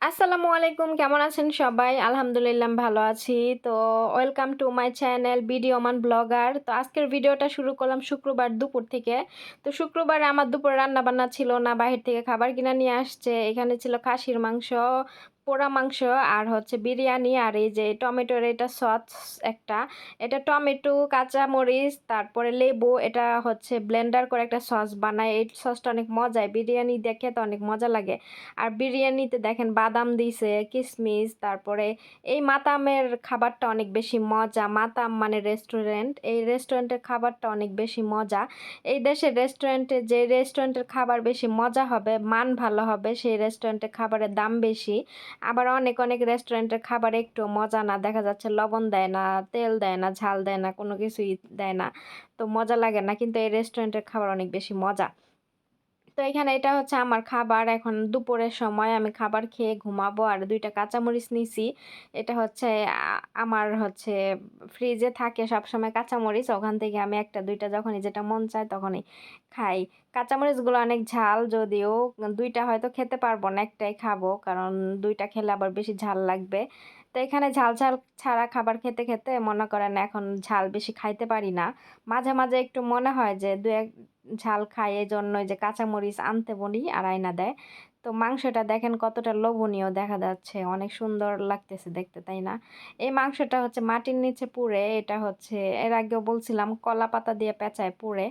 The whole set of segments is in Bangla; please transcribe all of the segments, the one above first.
আসসালামু আলাইকুম, কেমন আছেন সবাই? আলহামদুলিল্লাহ আমি ভালো আছি। তো welcome to my channel video man blogger. তো আজকের ভিডিওটা শুরু করলাম শুক্রবার দুপুর থেকে। তো শুক্রবারে আমার দুপুরে রান্নাবান্না ছিল না, বাহির থেকে খাবার কিনে নিয়ে আসছে। এখানে ছিল খাসির মাংস, পোড়া মাংস আর হচ্ছে বিরিয়ানি আর এই যে টমেটোর এটা সস একটা। এটা টমেটো, কাঁচামরিচ, তারপরে লেবু এটা হচ্ছে ব্লেন্ডার করে একটা সস বানায়। এই সসটা অনেক মজায়, বিরিয়ানি দিয়ে খেতে অনেক মজা লাগে। আর বিরিয়ানিতে দেখেন বাদাম দিছে, কিশমিশ, তারপরে এই মাতামের খাবারটা অনেক বেশি মজা। মাতাম মানে রেস্টুরেন্ট, এই রেস্টুরেন্টের খাবারটা অনেক বেশি মজা। এই দেশের রেস্টুরেন্টে যে রেস্টুরেন্টের খাবার বেশি মজা হবে, মান ভালো হবে, সেই রেস্টুরেন্টের খাবারের দাম বেশি। আবার অনেক অনেক রেস্টুরেন্টের খাবার একটু মজা না, দেখা যাচ্ছে লবণ দেয় না, তেল দেয় না, ঝাল দেয় না, কোনো কিছুই দেয় না, তো মজা লাগে না। কিন্তু এই রেস্টুরেন্টের খাবার অনেক বেশি মজা। তো এখানে এটা হচ্ছে আমার খাবার। এখন দুপুরের সময় আমি খাবার খেয়ে ঘুমাবো। আর ২টা কাঁচামরিচ নিছি। এটা হচ্ছে আমার হচ্ছে ফ্রিজে থাকে সবসময় কাঁচামরিচ। ওখান থেকে আমি ১টা ২টা যখনই যেটা মন চায় তখনই খাই। কাঁচামরিচগুলো অনেক ঝাল, যদিও ২টা হয়তো খেতে পারবো না, ১টাই খাবো। কারণ ২টা খেলে আবার বেশি ঝাল লাগবে। তো এখানে ঝাল ঝাল ছাড়া খাবার খেতে খেতে মনে করেন এখন ঝাল বেশি খাইতে পারি না। মাঝে মাঝে একটু মনে হয় যে ২-১ ঝাল খায়, এজন্য ওই যে কাঁচামরিচ আনতে বলি আর আইনা দেয়। তো মাংসটা দেখেন কতটা লোভনীয় দেখা যাচ্ছে, অনেক সুন্দর লাগতেছে দেখতে, তাই না? এই মাংসটা হচ্ছে মাটির নিচে পুড়ে, এটা হচ্ছে এর আগেও বলছিলাম কলা পাতা দিয়ে পেঁচায় পুড়ে।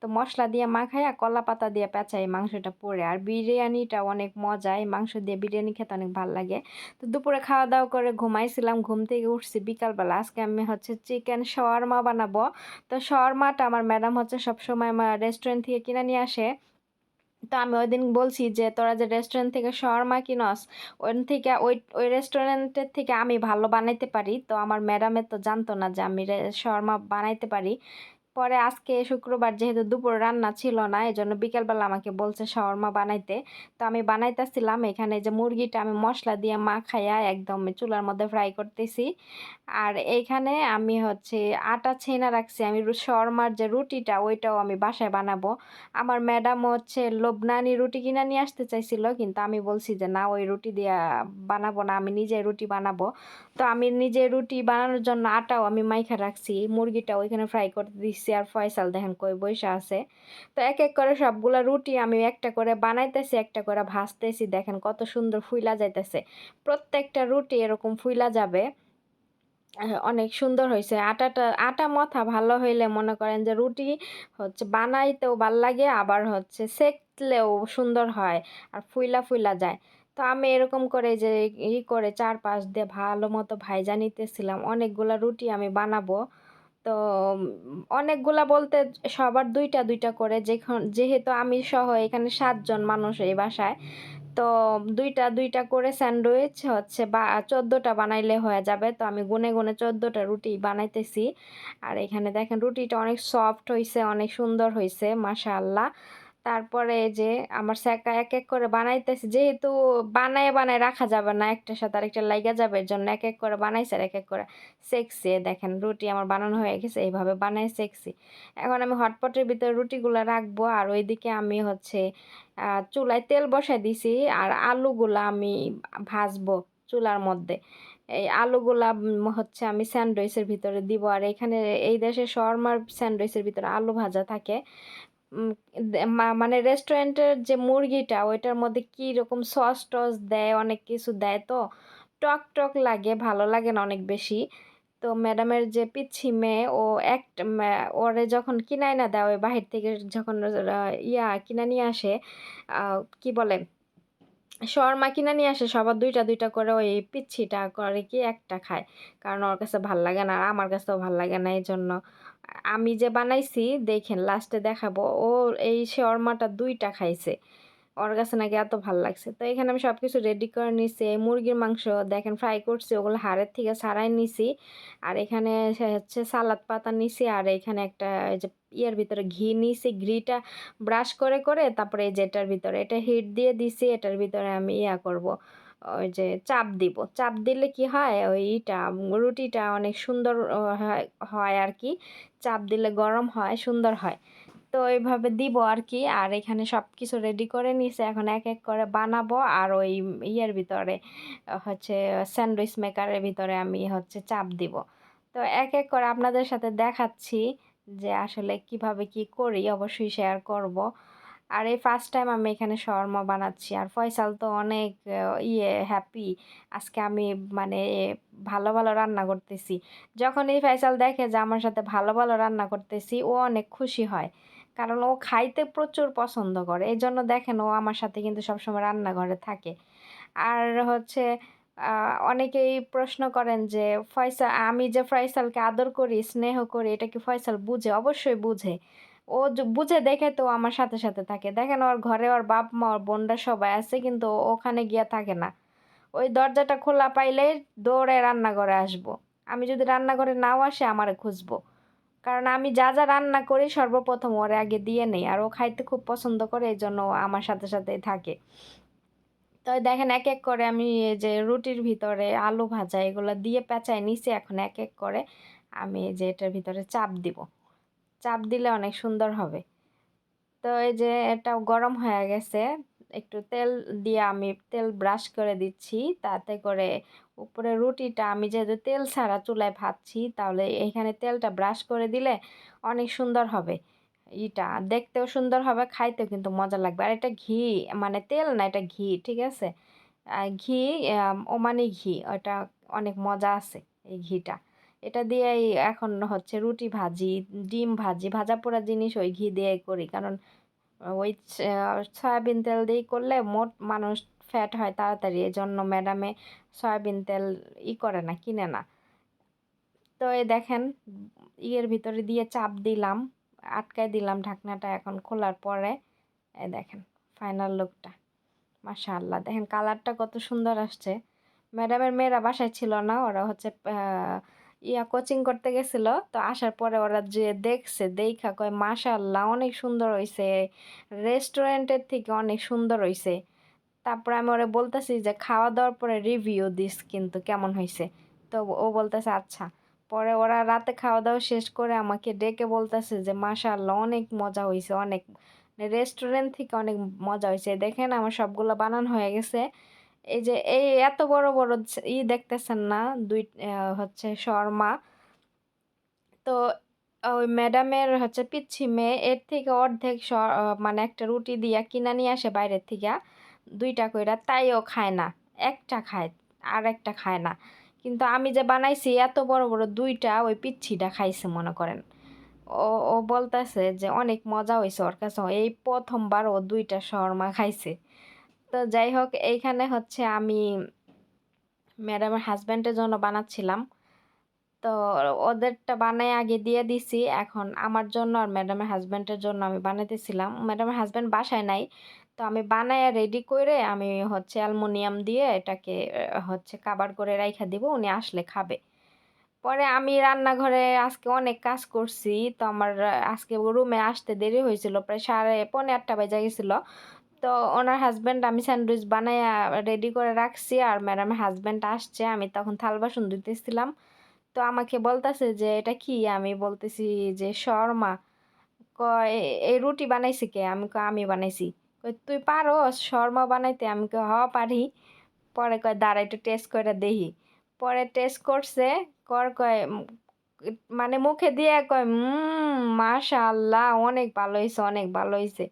তো মশলা দিয়ে মাখাইয়া কলা পাতা দিয়ে পেঁচায় মাংসটা পুড়ে। আর বিরিয়ানিটা অনেক মজা, এই মাংস দিয়ে বিরিয়ানি খেতে অনেক ভালো লাগে। তো দুপুরে খাওয়া দাওয়া করে ঘুমাইছিলাম, ঘুম থেকে উঠছি বিকালবেলা। আজকে আমি হচ্ছে চিকেন শাওয়ারমা বানাবো। তো শাওয়ারমাটা আমার ম্যাডাম হচ্ছে সবসময় আমার রেস্টুরেন্ট থেকে কিনে নিয়ে আসে। তো আমি ওইদিন বলছি যে তোরা যে রেস্টুরেন্ট থেকে শাওয়ারমা কিনস, ওই থেকে ওই রেস্টুরেন্টের থেকে আমি ভালো বানাইতে পারি। তো আমার ম্যাডামের তো জানতো না যে আমি শাওয়ারমা বানাইতে পারি। পরে আজকে শুক্রবার যেহেতু দুপুর রান্না ছিল না, এজন্য বিকেলবেলা আমাকে বলছে শাওয়ারমা বানাইতে। তো আমি বানাইতেছিলাম। এখানে যে মুরগিটা আমি মশলা দিয়ে মাখাইয়া একদম চুলার মধ্যে ফ্রাই করতেছি। আর এইখানে আমি হচ্ছে আটা ছেনা রাখছি। আমি শাওয়ারমার যে রুটিটা ওইটাও আমি বাসায় বানাবো। আমার ম্যাডাম হচ্ছে লবনানি রুটি কিনে নিয়ে আসতে চাইছিল, কিন্তু আমি বলছি যে না, ওই রুটি দিয়া বানাবো না, আমি নিজে রুটি বানাবো। তো আমি নিজে রুটি বানানোর জন্য আটাও আমি মাইখা রাখছি, মুরগিটা ওইখানে ফ্রাই করতে দিচ্ছি। আর ফয়সাল দেখেন কই বইসা আছে। তো এক এক করে সবগুলা রুটি আমি একটা করে বানাইতেছি, একটা করে ভাজতেছি। দেখেন কত সুন্দর ফুইলা যাইতেছে, প্রত্যেকটা রুটি এরকম ফুইলা যাবে। অনেক সুন্দর হয়েছে। আটা মথা ভালো হইলে মনে করেন যে রুটি হচ্ছে বানাইতেও ভাল লাগে, আবার হচ্ছে সেকলেও সুন্দর হয় আর ফুইলা ফুইলা যায়। তো আমি এরকম করে যে করে চারপাশ দিয়ে ভালো মতো ভাইজা নিতেছিলাম। অনেকগুলা রুটি আমি বানাবো। তো অনেকগুলা বলতে সবার ২টা ২টা করে, যেহেতু আমি সহ এখানে ৭ জন মানুষ এই বাসায়। তো ২টা ২টা করে স্যান্ডউইচ হচ্ছে বা ১৪টা বানাইলে হয়ে যাবে। তো আমি গুনে গুনে ১৪টা রুটি বানাইতেছি। আর এখানে দেখেন রুটিটা অনেক সফট হইছে, অনেক সুন্দর হইছে, মাশাআল্লাহ। তারপরে এই যে আমার সেকা এক এক করে বানাইতেছি, যেহেতু বানায় বানায় রাখা যাবে না, একটার সাথে আরেকটা লাইগা যাবে, এর জন্য এক এক করে বানাইছি আর এক এক করে সেকছি। দেখেন রুটি আমার বানানো হয়ে গেছে, এইভাবে বানায় সেকছি। এখন আমি হটপটের ভিতরে রুটিগুলো রাখবো। আর ওইদিকে আমি হচ্ছে চুলায় তেল বসাই দিছি। আর আলুগুলা আমি ভাজবো চুলার মধ্যে। এই আলুগুলা হচ্ছে আমি স্যান্ডউইচের ভিতরে দিব। আর এখানে এই দেশে শর্মার স্যান্ডউইচের ভিতরে আলু ভাজা থাকে। উম মানে রেস্টুরেন্টের যে মুরগিটা ওইটার মধ্যে কি রকম সস টস দেয়, অনেক কিছু দেয়, তো টক টক লাগে, ভালো লাগে না অনেক বেশি। তো ম্যাডামের যে পিচ্ছি মেয়ে, ও ওরে যখন কিনাই না দেয়, ওই বাহির থেকে যখন কিনা নিয়ে আসে, কি বলে, শর্মা কিনে নিয়ে আসে, সবার ২টা ২টা করে, ওই পিচ্ছিটা করে কি একটা খায়। কারণ ওর কাছে ভাল লাগে না আর আমার কাছেও ভাল লাগে না, এই জন্য আমি যে বানাইছি দেখেন লাস্টে দেখাবো, ও এই শর্মাটা ২টা খাইছে, ওর কাছে নাকি এত ভাল লাগছে। তো এখানে আমি সবকিছু রেডি করে নিছি। এই মুরগির মাংস দেখেন ফ্রাই করছি, ওগুলো হাড়ের থেকে ছাড়াই নিছি। আর এখানে হচ্ছে সালাদ পাতা নিছি। আর এখানে একটা এই যে ইয়ের ভিতরে ঘি নিছি, ঘিটা ব্রাশ করে করে তারপরে এই যে এটার ভিতরে এটা হিট দিয়ে দিছি। এটার ভিতরে আমি করব, ওই যে চাপ দিব। চাপ দিলে কি হয়, ওইটা রুটিটা অনেক সুন্দর হয় হয় আর কি। চাপ দিলে গরম হয়, সুন্দর হয়। তো এইভাবে দিব আর কি। আর এখানে সব কিছু রেডি করে নিয়েছে, এখন এক এক করে বানাবো। আর ওই ইয়ের ভিতরে হচ্ছে স্যান্ডউইচ মেকারের ভিতরে আমি হচ্ছে চাপ দিব। তো এক এক করে আপনাদের সাথে দেখাচ্ছি যে আসলে কিভাবে কি করি, অবশ্যই শেয়ার করব। আর এই ফার্স্ট টাইম আমি এখানে শর্মা বানাচ্ছি। আর ফয়সাল তো অনেক হ্যাপি আজকে আমি মানে ভালো ভালো রান্না করতেছি। যখন এই ফয়সাল দেখে যে আমার সাথে ভালো ভালো রান্না করতেছি, ও অনেক খুশি হয়। কারণ ও খাইতে প্রচুর পছন্দ করে, এই জন্য দেখেন ও আমার সাথে কিন্তু সবসময় রান্নাঘরে থাকে। আর হচ্ছে অনেকেই প্রশ্ন করেন যে আমি যে ফয়সালকে আদর করি, স্নেহ করি, এটা কি ফয়সাল বুঝে? অবশ্যই বুঝে। ও বুঝে দেখে তো আমার সাথে সাথে থাকে। দেখেন ওর ঘরে ওর বাপ মা ওর বোনরা সবাই আছে, কিন্তু ও ওখানে গিয়া থাকে না। ওই দরজাটা খোলা পাইলে দৌড়ে রান্নাঘরে আসবো। আমি যদি রান্নাঘরে নাও আসে আমারে খুঁজবো। কারণ আমি যা যা রান্না করি সর্বপ্রথম ওরে আগে দিয়ে নেই। আর ও খাইতে খুব পছন্দ করে, এই জন্য ও আমার সাথে সাথেই থাকে। তো দেখেন এক এক করে আমি এই যে রুটির ভিতরে আলু ভাজা এগুলো দিয়ে পেঁচায় নিছি। এখন এক এক করে আমি এই যে এটার ভিতরে চাপ দিব। চাপ দিলে অনেক সুন্দর হবে। তো এই যে এটা গরম হয়ে গেছে, একটু তেল দিয়ে আমি তেল ব্রাশ করে দিচ্ছি, তাতে করে উপরে রুটিটা আমি যেহেতু তেল ছাড়া চুলায় ভাজছি, তাহলে এইখানে তেলটা ব্রাশ করে দিলে অনেক সুন্দর হবে। ইটা দেখতেও সুন্দর হবে, খাইতেও কিন্তু মজা লাগবে। আর এটা ঘি, মানে তেল না, এটা ঘি, ঠিক আছে? ঘি, ওমানি ঘি, ওটা অনেক মজা আছে এই ঘিটা। এটা দিয়েই এখন হচ্ছে রুটি ভাজি, ডিম ভাজি, ভাজা পোড়া জিনিস ওই ঘি দিয়েই করি। কারণ ওই সয়াবিন তেল দিয়েই করলে মোট মানুষ ফ্যাট হয় তাড়াতাড়ি, এজন্য ম্যাডামে সয়াবিন তেল করে না, কিনে না। তো এই দেখেন ইয়ের ভিতরে দিয়ে চাপ দিলাম, আটকায় দিলাম ঢাকনাটা। এখন খোলার পরে এই দেখেন ফাইনাল লুকটা। মাশাআল্লাহ, দেখেন কালারটা কত সুন্দর আসছে। ম্যাডামের মেয়েরা বাসায় ছিল না, ওরা হচ্ছে কোচিং করতে গেছিল। তো আসার পরে ওরা যে দেখছে, দেখা কয় মাশাআল্লাহ অনেক সুন্দর হইছে, রেস্টুরেন্টের থেকে অনেক সুন্দর হইছে। তারপরে আমি ওরা বলতেছি যে খাওয়া দাওয়ার পরে রিভিউ দিস কিন্তু কেমন হয়েছে। তো ও বলতেছে আচ্ছা। পরে ওরা রাতে খাওয়া দাওয়া শেষ করে আমাকে ডেকে বলতেছে যে মাশাআল্লাহ অনেক মজা হয়েছে, অনেক রেস্টুরেন্ট থেকে অনেক মজা হয়েছে। দেখেন আমার সবগুলো বানানো হয়ে গেছে। এই যে এই এত বড় বড় দেখতেছেন না, দুই হচ্ছে শর্মা। তো ওই ম্যাডামের হচ্ছে পিচ্ছি মেয়ে এর থেকে অর্ধেক মানে একটা রুটি দিয়া কিনা নিয়ে আসে বাইরের থেকে, দুইটা কইরা, তাইও খায় না। একটা খায়, আর একটা খায় না। কিন্তু আমি যে বানাইছি এত বড় বড় দুইটা, ওই পিচ্ছিটা খাইছে মনে করেন। ও ও বলতেছে যে অনেক মজা হয়েছে ওর কাছে, এই প্রথমবার ও দুইটা শর্মা খাইছে। তো যাই হোক, এইখানে হচ্ছে আমি ম্যাডামের হাজব্যান্ডের জন্য বানাচ্ছিলাম। তো ওদেরটা বানায় আগে দিয়ে দিছি, এখন আমার জন্য আর ম্যাডামের হাজব্যান্ডের জন্য আমি বানাইতেছিলাম। ম্যাডামের হাজব্যান্ড বাসায় নাই, তো আমি বানায় রেডি করে আমি হচ্ছে অ্যালুমিনিয়াম দিয়ে এটাকে হচ্ছে কাবার করে রাইখা দিব, উনি আসলে খাবে। পরে আমি রান্নাঘরে আজকে অনেক কাজ করছি। তো আমার আজকে রুমে আসতে দেরি হয়েছিল, প্রায় 8:30 বেজে গেছিল। তো ওনার হাজব্যান্ড, আমি স্যান্ডউইচ বানাইয়া রেডি করে রাখছি, আর ম্যাডামের হাজব্যান্ড আসছে, আমি তখন থাল বাসন ধুইতেছিলাম। তো আমাকে বলতেছে যে এটা কি, আমি বলতেছি যে শর্মা। কয় এই রুটি বানাইছি কে? আমি কয় আমি বানাইছি। কয় তুই পারো শর্মা বানাইতে? আমি কয় হ পারি। পরে কয় দাঁড়া একটু টেস্ট করে দেখি। পরে টেস্ট করছে, কয় মানে মুখে দিয়ে কয় মাশাআল্লাহ অনেক ভালো হয়েছে, অনেক ভালো হয়েছে।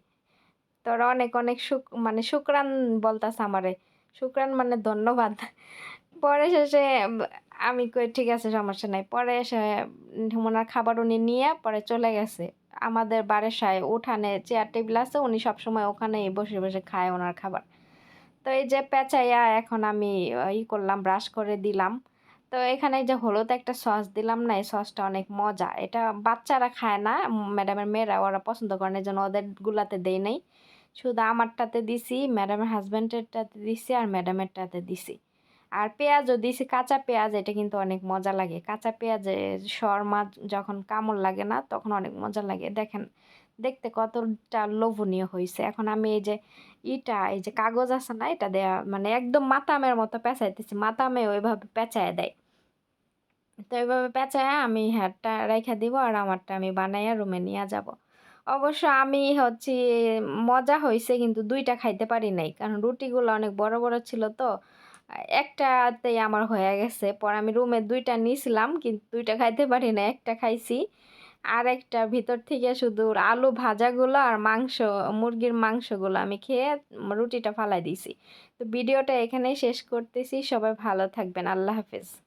তোর অনেক অনেক মানে শুক্রান বলতাছে আমারে। শুক্রান মানে ধন্যবাদ। পরে শেষে আমি কই ঠিক আছে সমস্যা নাই। পরে এসে ওনার খাবার উনি নিয়ে পরে চলে গেছে। আমাদের বাসায় উঠানে চেয়ার টেবিল আছে, উনি সবসময় ওখানেই বসে বসে খায় ওনার খাবার। তো এই যে পেঁচাইয়া এখন আমি করলাম, ব্রাশ করে দিলাম। তো এখানে এই যে হলুদ একটা সস দিলাম না, এই সসটা অনেক মজা। এটা বাচ্চারা খায় না, ম্যাডামের মেয়েরা ওরা পছন্দ করে না, এই জন্য ওদের গুলাতে দেই নাই। শুধু আমারটাতে দিছি, ম্যাডামের হাজব্যান্ডেরটাতে দিছি, আর ম্যাডামেরটাতে দিছি। আর পেঁয়াজও দিছি, কাঁচা পেঁয়াজ, এটা কিন্তু অনেক মজা লাগে। কাঁচা পেঁয়াজে শর্মা যখন কামড় লাগে না, তখন অনেক মজা লাগে। দেখেন দেখতে কতটা লোভনীয় হয়েছে। এখন আমি এই যে এই যে কাগজ আছে না, এটা দেয়া মানে একদম মাতামের মতো পেঁচাইতেছি। মাতামে ওইভাবে পেঁচায় দেয়। তো এইভাবে পেঁচায় আমি হ্যারটা রাইখা দিব, আর আমারটা আমি বানাইয়া রুমে নিয়ে যাব। অবশ্য আমি হচ্ছে মজা হইছে কিন্তু ২ টা খাইতে পারি নাই। কারণ রুটিগুলো অনেক বড়, বড় ছিল তো। একটাতেই আমার হয়ে গেছে। পরে আমি রুমে ২ টা নিছিলাম কিন্তু ২ টা খাইতে পারি নাই। ১ টা খাইছি। আরেকটা ভিতর থেকে শুধু আলু ভাজাগুলো আর মাংস, মুরগির মাংসগুলো আমি খেয়ে রুটিটা ফালাই দিছি। তো ভিডিওটা এখানেই শেষ করতেছি। সবাই ভালো থাকবেন। আল্লাহ হাফেজ।